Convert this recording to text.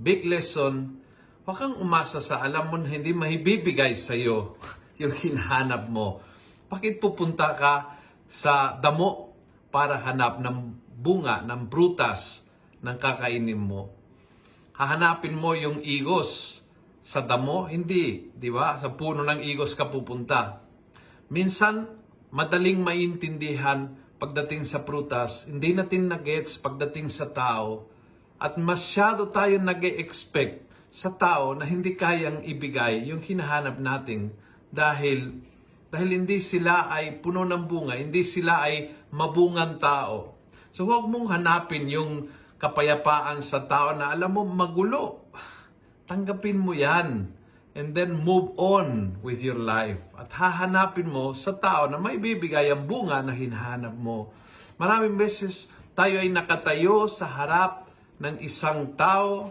big lesson, huwag kang umasa sa alam mo na hindi mahibibigay sa iyo yung hinahanap mo. Bakit pupunta ka sa damo para hanap ng bunga, ng prutas ng kakainin mo? Hahanapin mo yung igos sa damo? Hindi, di ba? Sa puno ng igos ka pupunta. Minsan, madaling maintindihan pagdating sa prutas, hindi natin na-gets pagdating sa tao, at masyado tayo nag-e-expect sa tao na hindi kayang ibigay yung hinahanap natin dahil hindi sila ay puno ng bunga, hindi sila ay mabungang tao. So huwag mong hanapin yung kapayapaan sa tao na alam mo magulo. Tanggapin mo yan. And then move on with your life. At hahanapin mo sa tao na may bibigay ang bunga na hinahanap mo. Maraming beses tayo ay nakatayo sa harap ng isang tao